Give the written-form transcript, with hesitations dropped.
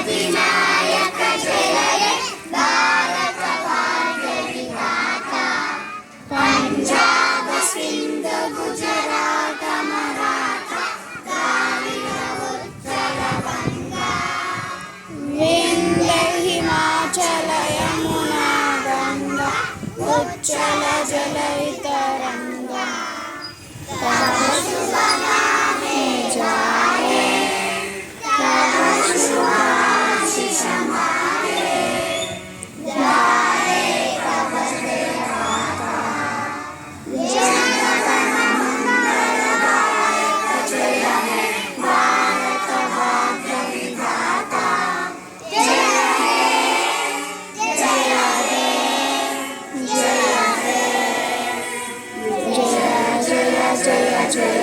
विनायक जय हे भारत भाग्य विधाता पंजाब सिंध गुजरात मराठा द्राविड उत्कल गंगा विंध्य हिमाचल यमुना गंगा उच्चल जलवितरंगा तव शुभ नामे जाए तव शुभ आशीष मारे जाए तव जय गाथा जन गण मंगलदायक जय हे भारत भाग्य विधाता जय हे जय हे जय हे जय जय जय जय